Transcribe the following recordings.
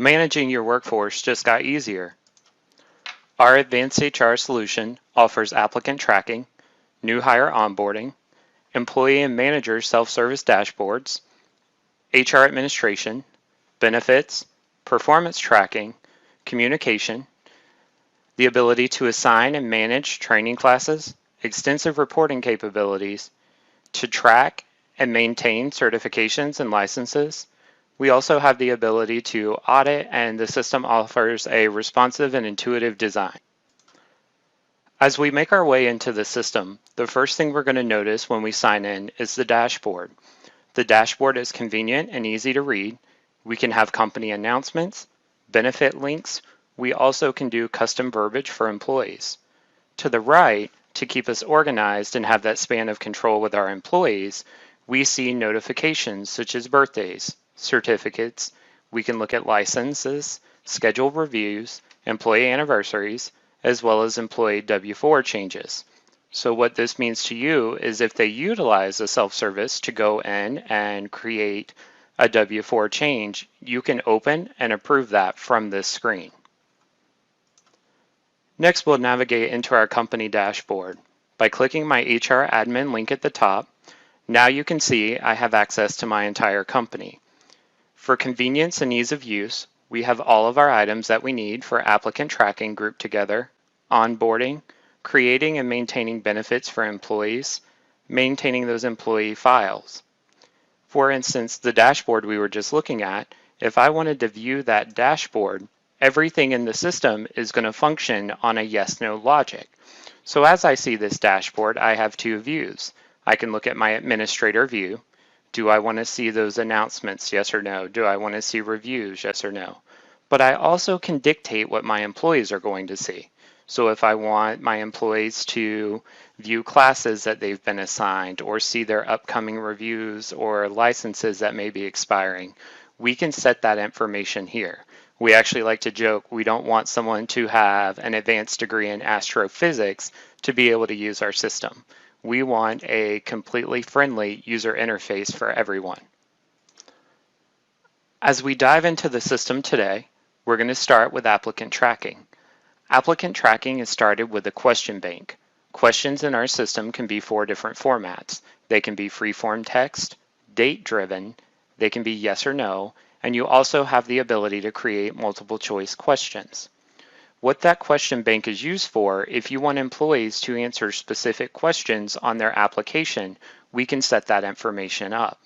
Managing your workforce just got easier. Our AdvancedHR solution offers applicant tracking, new hire onboarding, employee and manager self-service dashboards, HR administration, benefits, performance tracking, communication, the ability to assign and manage training classes, extensive reporting capabilities, to track and maintain certifications and licenses. We also have the ability to audit, and the system offers a responsive and intuitive design. As we make our way into the system, the first thing we're going to notice when we sign in is the dashboard. The dashboard is convenient and easy to read. We can have company announcements, benefit links. We also can do custom verbiage for employees. To the right, to keep us organized and have that span of control with our employees, we see notifications such as birthdays, certificates. We can look at licenses, schedule reviews, employee anniversaries, as well as employee W-4 changes. So what this means to you is if they utilize a self-service to go in and create a W-4 change, you can open and approve that from this screen. Next, we'll navigate into our company dashboard. By clicking my HR admin link at the top, now you can see I have access to my entire company. For convenience and ease of use, we have all of our items that we need for applicant tracking grouped together, onboarding, creating and maintaining benefits for employees, maintaining those employee files. For instance, the dashboard we were just looking at, if I wanted to view that dashboard, everything in the system is going to function on a yes-no logic. So as I see this dashboard, I have two views. I can look at my administrator view. Do I want to see those announcements, yes or no? Do I want to see reviews, yes or no? But I also can dictate what my employees are going to see. So if I want my employees to view classes that they've been assigned or see their upcoming reviews or licenses that may be expiring, we can set that information here. We actually like to joke, we don't want someone to have an advanced degree in astrophysics to be able to use our system. We want a completely friendly user interface for everyone. As we dive into the system today, we're going to start with applicant tracking. Applicant tracking is started with a question bank. Questions in our system can be 4 different formats. They can be free-form text, date-driven, they can be yes or no, and you also have the ability to create multiple choice questions. What that question bank is used for, if you want employees to answer specific questions on their application, we can set that information up.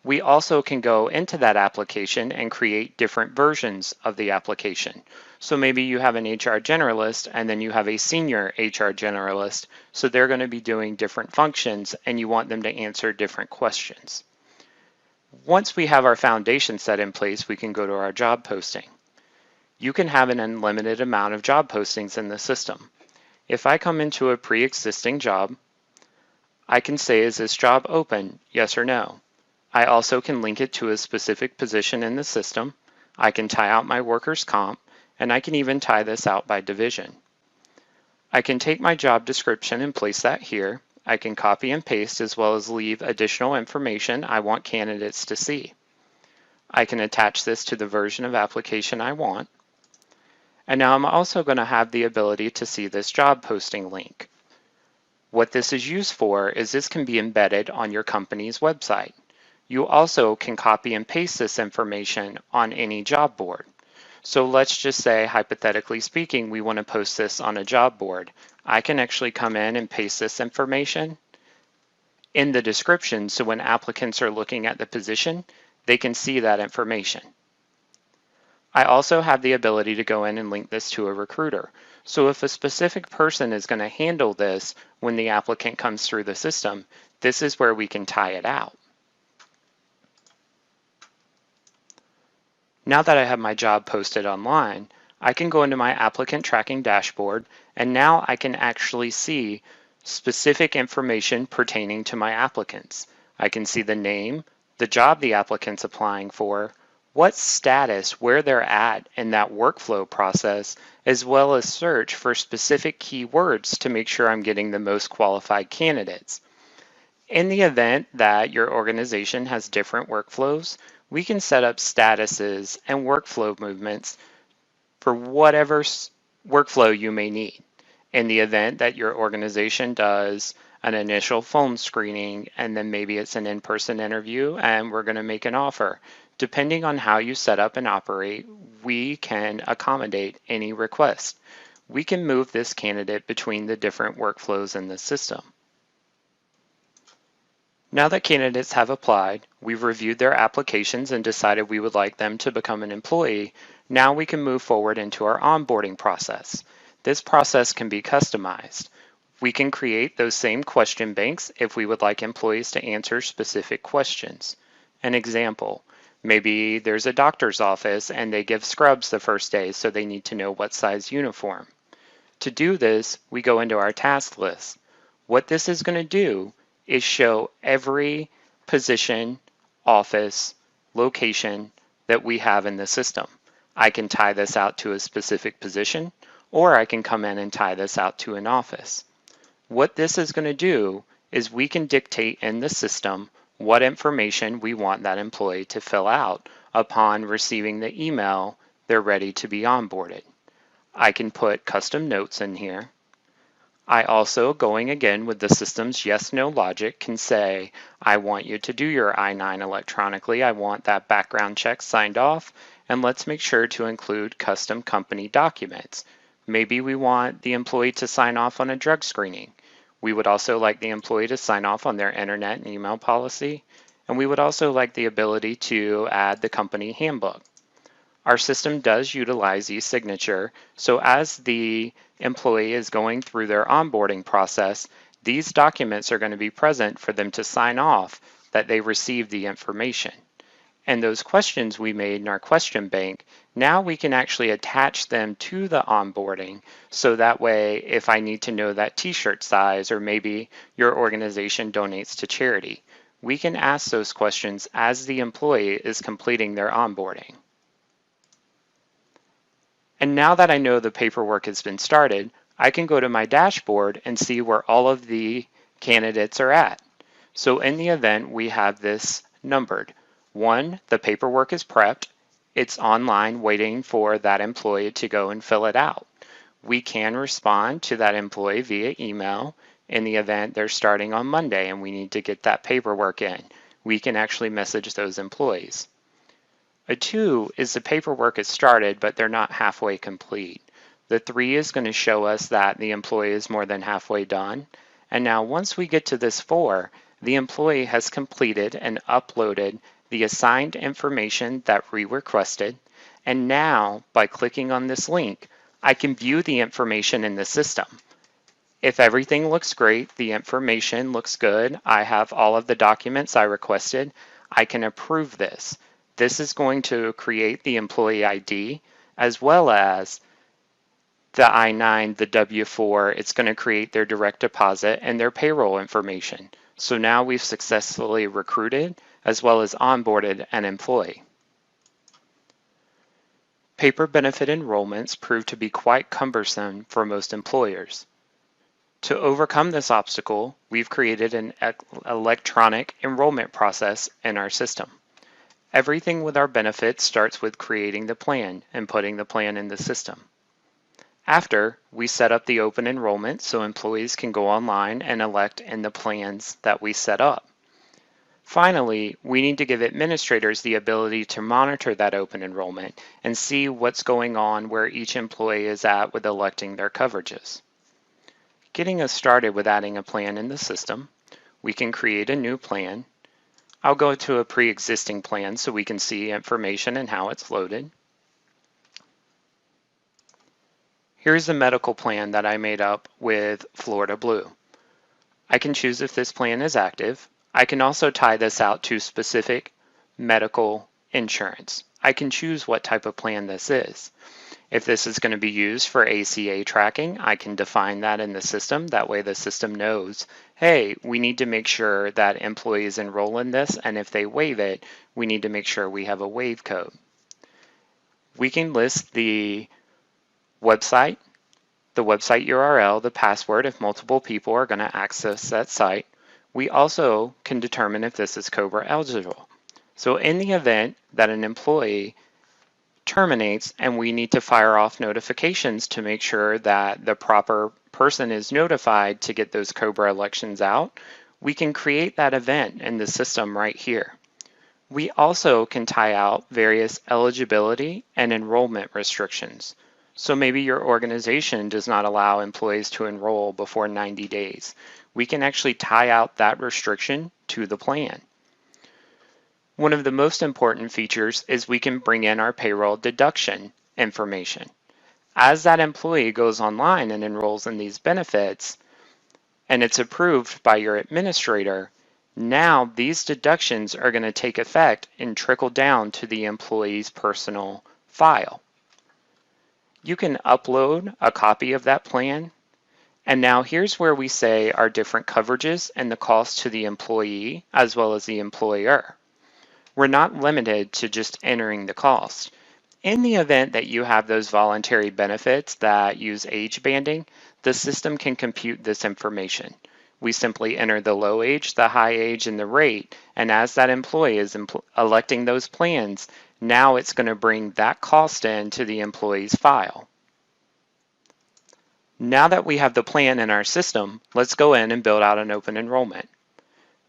We also can go into that application and create different versions of the application. So maybe you have an HR generalist and then you have a senior HR generalist, so they're going to be doing different functions and you want them to answer different questions. Once we have our foundation set in place, we can go to our job posting. You can have an unlimited amount of job postings in the system. If I come into a pre-existing job, I can say, is this job open, yes or no? I also can link it to a specific position in the system. I can tie out my workers' comp, and I can even tie this out by division. I can take my job description and place that here. I can copy and paste as well as leave additional information I want candidates to see. I can attach this to the version of application I want. And now I'm also going to have the ability to see this job posting link. What this is used for is this can be embedded on your company's website. You also can copy and paste this information on any job board. So let's just say, hypothetically speaking, we want to post this on a job board. I can actually come in and paste this information in the description so when applicants are looking at the position, they can see that information. I also have the ability to go in and link this to a recruiter. So if a specific person is going to handle this when the applicant comes through the system, this is where we can tie it out. Now that I have my job posted online, I can go into my applicant tracking dashboard, and now I can actually see specific information pertaining to my applicants. I can see the name, the job the applicant's applying for, what status, where they're at in that workflow process, as well as search for specific keywords to make sure I'm getting the most qualified candidates. In the event that your organization has different workflows, we can set up statuses and workflow movements for whatever workflow you may need. In the event that your organization does an initial phone screening and then maybe it's an in-person interview and we're going to make an offer. Depending on how you set up and operate, we can accommodate any request. We can move this candidate between the different workflows in the system. Now that candidates have applied, we've reviewed their applications and decided we would like them to become an employee. Now we can move forward into our onboarding process. This process can be customized. We can create those same question banks if we would like employees to answer specific questions. An example, maybe there's a doctor's office and they give scrubs the first day, so they need to know what size uniform. To do this, we go into our task list. What this is going to do is show every position, office, location that we have in the system. I can tie this out to a specific position, or I can come in and tie this out to an office. What this is going to do is we can dictate in the system what information we want that employee to fill out upon receiving the email they're ready to be onboarded. I can put custom notes in here. I also, going again with the system's yes/no logic, can say, I want you to do your I-9 electronically. I want that background check signed off, and let's make sure to include custom company documents. Maybe we want the employee to sign off on a drug screening. We would also like the employee to sign off on their internet and email policy, and we would also like the ability to add the company handbook. Our system does utilize e-signature, so as the employee is going through their onboarding process, these documents are going to be present for them to sign off that they received the information. And those questions we made in our question bank, now we can actually attach them to the onboarding, so that way if I need to know that t-shirt size, or maybe your organization donates to charity, we can ask those questions as the employee is completing their onboarding. And now that I know the paperwork has been started, I can go to my dashboard and see where all of the candidates are at. So in the event, we have this numbered. 1, the paperwork is prepped. It's online waiting for that employee to go and fill it out. We can respond to that employee via email in the event they're starting on Monday and we need to get that paperwork in. We can actually message those employees. A 2 is the paperwork is started, but they're not halfway complete. The 3 is going to show us that the employee is more than halfway done. And now once we get to this 4, the employee has completed and uploaded the assigned information that we requested. And now, by clicking on this link, I can view the information in the system. If everything looks great, the information looks good, I have all of the documents I requested, I can approve this. This is going to create the employee ID as well as the I-9, the W-4. It's going to create their direct deposit and their payroll information. So now we've successfully recruited as well as onboarded an employee. Paper benefit enrollments prove to be quite cumbersome for most employers. To overcome this obstacle, we've created an electronic enrollment process in our system. Everything with our benefits starts with creating the plan and putting the plan in the system. After, we set up the open enrollment so employees can go online and elect in the plans that we set up. Finally, we need to give administrators the ability to monitor that open enrollment and see what's going on where each employee is at with electing their coverages. Getting us started with adding a plan in the system, we can create a new plan. I'll go to a pre-existing plan so we can see information and how it's loaded. Here's the medical plan that I made up with Florida Blue. I can choose if this plan is active. I can also tie this out to specific medical insurance. I can choose what type of plan this is. If this is going to be used for ACA tracking, I can define that in the system. That way the system knows, hey, we need to make sure that employees enroll in this, and if they waive it, we need to make sure we have a waive code. We can list the website URL, the password if multiple people are going to access that site. We also can determine if this is COBRA eligible. So in the event that an employee terminates and we need to fire off notifications to make sure that the proper person is notified to get those COBRA elections out, we can create that event in the system right here. We also can tie out various eligibility and enrollment restrictions. So maybe your organization does not allow employees to enroll before 90 days. We can actually tie out that restriction to the plan. One of the most important features is we can bring in our payroll deduction information. As that employee goes online and enrolls in these benefits, and it's approved by your administrator, now these deductions are going to take effect and trickle down to the employee's personal file. You can upload a copy of that plan, and now here's where we say our different coverages and the cost to the employee as well as the employer. We're not limited to just entering the cost. In the event that you have those voluntary benefits that use age banding, the system can compute this information. We simply enter the low age, the high age, and the rate, and as that employee is electing those plans, now it's going to bring that cost in to the employee's file. Now that we have the plan in our system, let's go in and build out an open enrollment.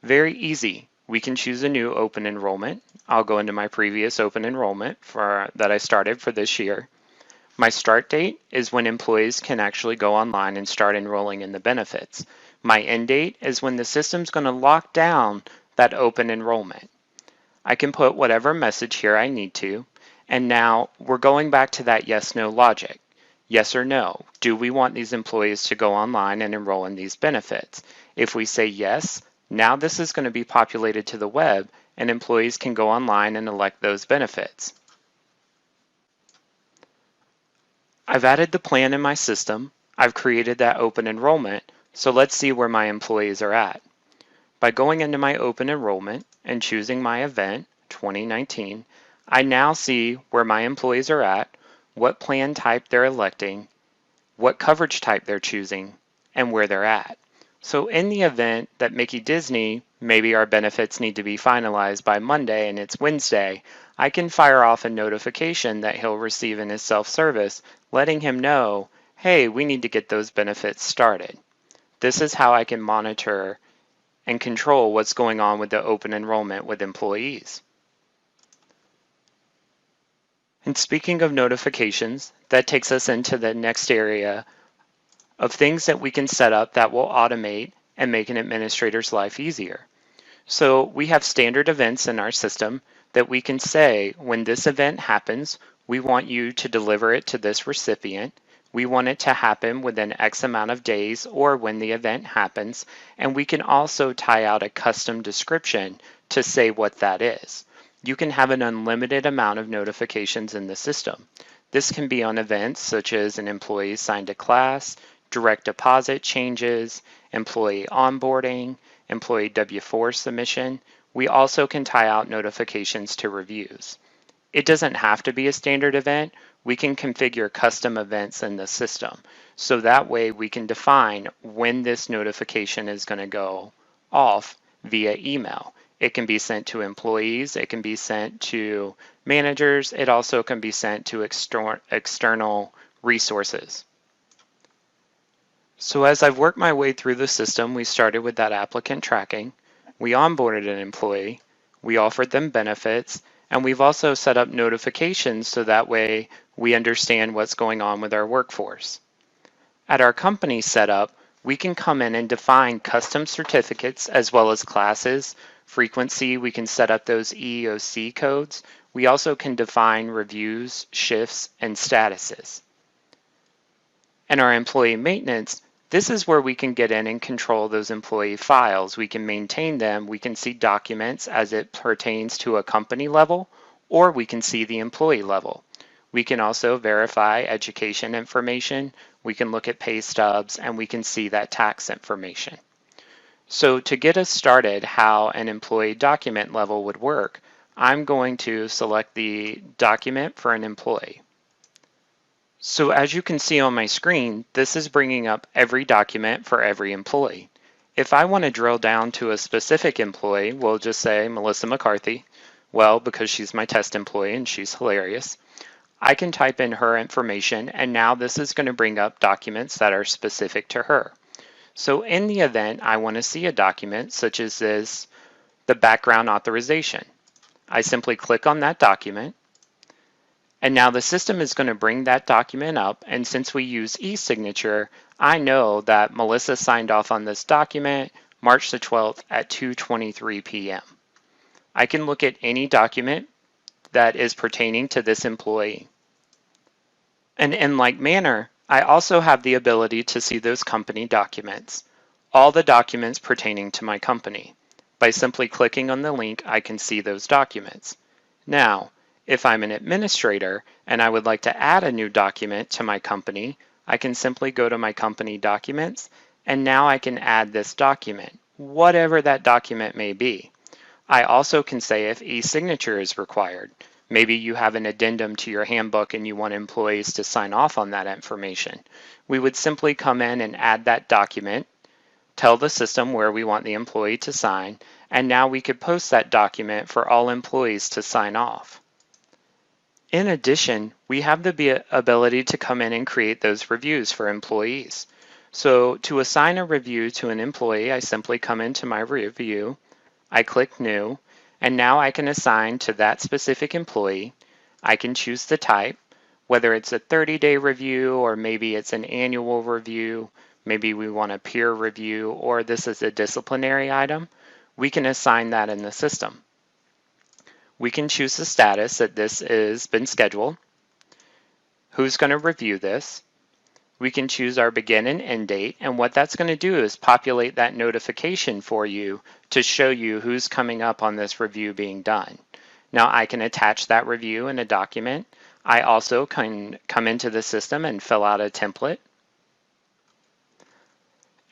Very easy. We can choose a new open enrollment. I'll go into my previous open enrollment that I started for this year. My start date is when employees can actually go online and start enrolling in the benefits. My end date is when the system's going to lock down that open enrollment. I can put whatever message here I need to, and now we're going back to that yes/no logic. Yes or no, do we want these employees to go online and enroll in these benefits? If we say yes, now this is going to be populated to the web and employees can go online and elect those benefits. I've added the plan in my system. I've created that open enrollment. So let's see where my employees are at. By going into my open enrollment and choosing my event, 2019, I now see where my employees are at, what plan type they're electing, what coverage type they're choosing, and where they're at. So in the event that Mickey Disney, maybe our benefits need to be finalized by Monday and it's Wednesday, I can fire off a notification that he'll receive in his self-service, letting him know, hey, we need to get those benefits started. This is how I can monitor and control what's going on with the open enrollment with employees. And speaking of notifications, that takes us into the next area of things that we can set up that will automate and make an administrator's life easier. So we have standard events in our system that we can say, when this event happens, we want you to deliver it to this recipient. We want it to happen within X amount of days or when the event happens. And we can also tie out a custom description to say what that is. You can have an unlimited amount of notifications in the system. This can be on events such as an employee assigned to class, direct deposit changes, employee onboarding, employee W-4 submission. We also can tie out notifications to reviews. It doesn't have to be a standard event. We can configure custom events in the system. So that way we can define when this notification is going to go off via email. It can be sent to employees, it can be sent to managers, it also can be sent to external resources. So as I've worked my way through the system, we started with that applicant tracking, we onboarded an employee, we offered them benefits, and we've also set up notifications so that way we understand what's going on with our workforce. At our company setup, we can come in and define custom certificates as well as classes. Frequency, we can set up those EEOC codes. We also can define reviews, shifts, and statuses. And our employee maintenance, this is where we can get in and control those employee files. We can maintain them. We can see documents as it pertains to a company level, or we can see the employee level. We can also verify education information. We can look at pay stubs, and we can see that tax information. So to get us started how an employee document level would work, I'm going to select the document for an employee. So as you can see on my screen, this is bringing up every document for every employee. If I want to drill down to a specific employee, we'll just say Melissa McCarthy. Well, because she's my test employee and she's hilarious, I can type in her information, and now this is going to bring up documents that are specific to her. So in the event I want to see a document such as this, the background authorization, I simply click on that document, and now the system is going to bring that document up, and since we use e-signature, I know that Melissa signed off on this document March the 12th at 2:23 p.m. I can look at any document that is pertaining to this employee. And in like manner, I also have the ability to see those company documents, all the documents pertaining to my company. By simply clicking on the link, I can see those documents. Now, if I'm an administrator and I would like to add a new document to my company, I can simply go to my company documents, and now I can add this document, whatever that document may be. I also can say if e-signature is required. Maybe you have an addendum to your handbook and you want employees to sign off on that information. We would simply come in and add that document, tell the system where we want the employee to sign, and now we could post that document for all employees to sign off. In addition, we have the ability to come in and create those reviews for employees. So to assign a review to an employee, I simply come into my review, I click New, and now I can assign to that specific employee. I can choose the type, whether it's a 30-day review or maybe it's an annual review, maybe we want a peer review, or this is a disciplinary item. We can assign that in the system. We can choose the status that this has been scheduled, who's going to review this. We can choose our begin and end date, and what that's going to do is populate that notification for you to show you who's coming up on this review being done. Now I can attach that review in a document. I also can come into the system and fill out a template.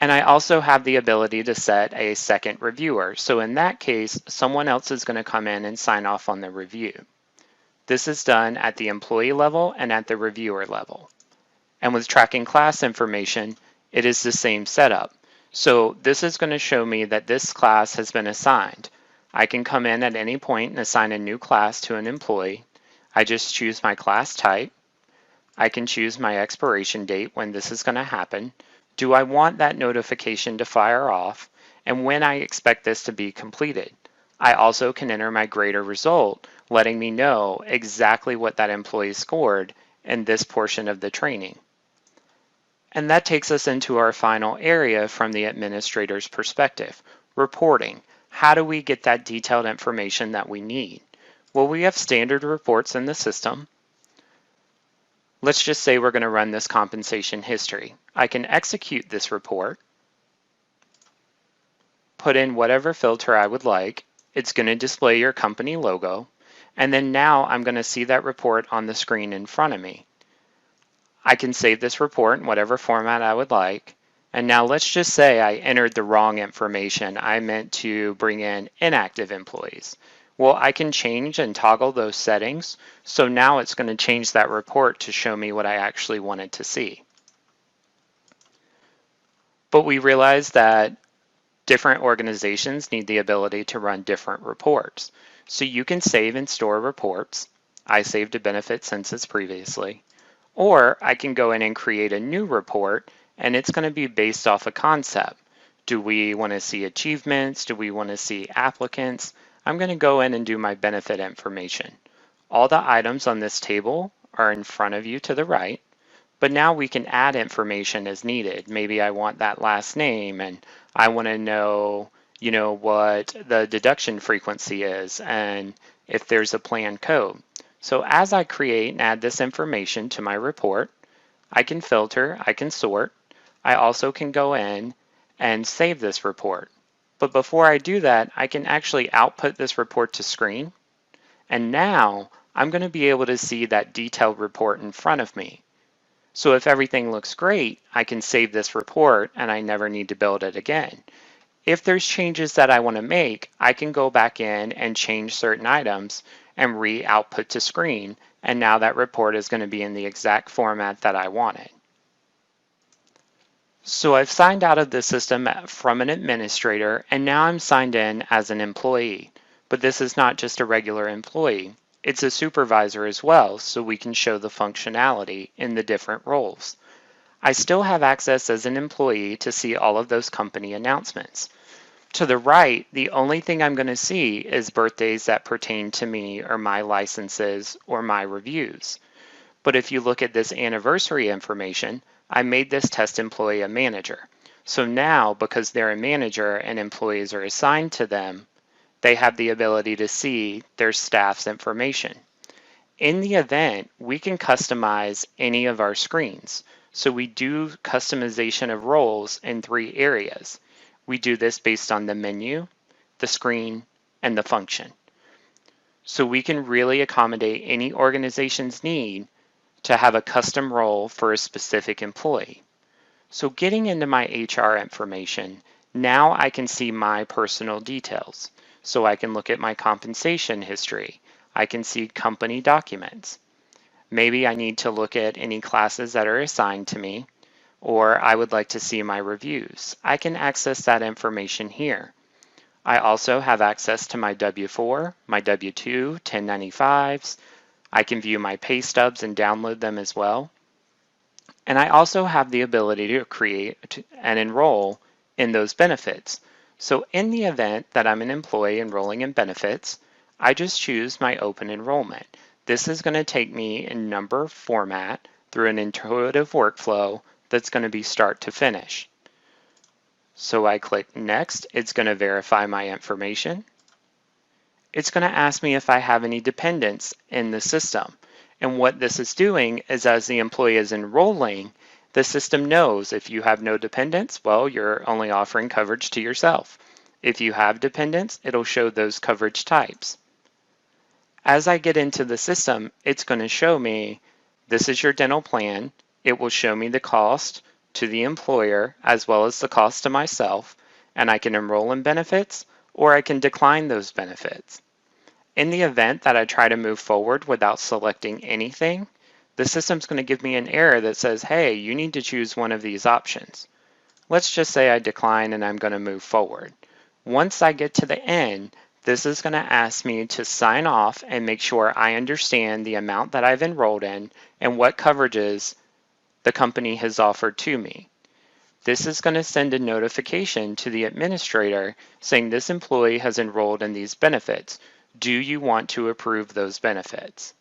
And I also have the ability to set a second reviewer. So in that case, someone else is going to come in and sign off on the review. This is done at the employee level and at the reviewer level. And with tracking class information, it is the same setup. So this is going to show me that this class has been assigned. I can come in at any point and assign a new class to an employee. I just choose my class type. I can choose my expiration date when this is going to happen. Do I want that notification to fire off? And when I expect this to be completed? I also can enter my grade or result, letting me know exactly what that employee scored in this portion of the training. And that takes us into our final area from the administrator's perspective, reporting. How do we get that detailed information that we need? Well, we have standard reports in the system. Let's just say we're going to run this compensation history. I can execute this report, put in whatever filter I would like. It's going to display your company logo, and then now I'm going to see that report on the screen in front of me. I can save this report in whatever format I would like. And now let's just say I entered the wrong information. I meant to bring in inactive employees. Well, I can change and toggle those settings. So now it's going to change that report to show me what I actually wanted to see. But we realize that different organizations need the ability to run different reports. So you can save and store reports. I saved a benefit census previously. Or I can go in and create a new report, and it's going to be based off a concept. Do we want to see achievements? Do we want to see applicants? I'm going to go in and do my benefit information. All the items on this table are in front of you to the right, but now we can add information as needed. Maybe I want that last name, and I want to know, what the deduction frequency is, and if there's a plan code. So as I create and add this information to my report, I can filter, I can sort. I also can go in and save this report. But before I do that, I can actually output this report to screen. And now I'm going to be able to see that detailed report in front of me. So if everything looks great, I can save this report and I never need to build it again. If there's changes that I want to make, I can go back in and change certain items and re-output to screen, and now that report is going to be in the exact format that I wanted. So I've signed out of the system from an administrator, and now I'm signed in as an employee. But this is not just a regular employee. It's a supervisor as well, so we can show the functionality in the different roles. I still have access as an employee to see all of those company announcements. To the right, the only thing I'm going to see is birthdays that pertain to me or my licenses or my reviews. But if you look at this anniversary information, I made this test employee a manager. So now, because they're a manager and employees are assigned to them, they have the ability to see their staff's information. In the event, we can customize any of our screens. So we do customization of roles in 3 areas. We do this based on the menu, the screen, and the function. So we can really accommodate any organization's need to have a custom role for a specific employee. So getting into my HR information, now I can see my personal details. So I can look at my compensation history. I can see company documents. Maybe I need to look at any classes that are assigned to me, or I would like to see my reviews. I can access that information here. I also have access to my W-4, my W-2, 1095s. I can view my pay stubs and download them as well. And I also have the ability to create and enroll in those benefits. So in the event that I'm an employee enrolling in benefits, I just choose my open enrollment. This is going to take me in number format through an intuitive workflow that's going to be start to finish. So I click next. It's going to verify my information. It's going to ask me if I have any dependents in the system. And what this is doing is as the employee is enrolling, the system knows if you have no dependents, well, you're only offering coverage to yourself. If you have dependents, it'll show those coverage types. As I get into the system, it's going to show me this is your dental plan. It will show me the cost to the employer as well as the cost to myself, and I can enroll in benefits or I can decline those benefits. In the event that I try to move forward without selecting anything, the system's going to give me an error that says, hey, you need to choose one of these options. Let's just say I decline and I'm going to move forward. Once I get to the end, this is going to ask me to sign off and make sure I understand the amount that I've enrolled in and what coverages the company has offered to me. This is going to send a notification to the administrator saying this employee has enrolled in these benefits. Do you want to approve those benefits?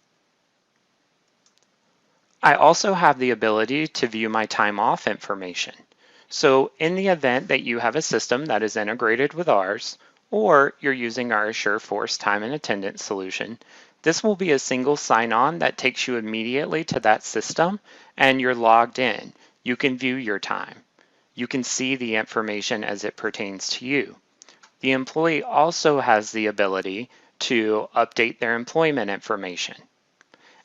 I also have the ability to view my time off information. So in the event that you have a system that is integrated with ours, or you're using our AsureForce time and attendance solution, this will be a single sign-on that takes you immediately to that system and you're logged in. You can view your time. You can see the information as it pertains to you. The employee also has the ability to update their employment information.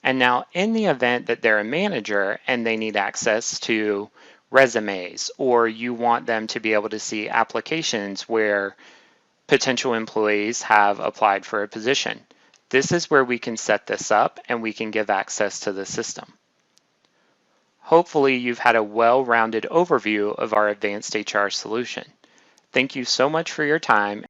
And now in the event that they're a manager and they need access to resumes, or you want them to be able to see applications where potential employees have applied for a position, this is where we can set this up and we can give access to the system. Hopefully you've had a well-rounded overview of our advanced HR solution. Thank you so much for your time.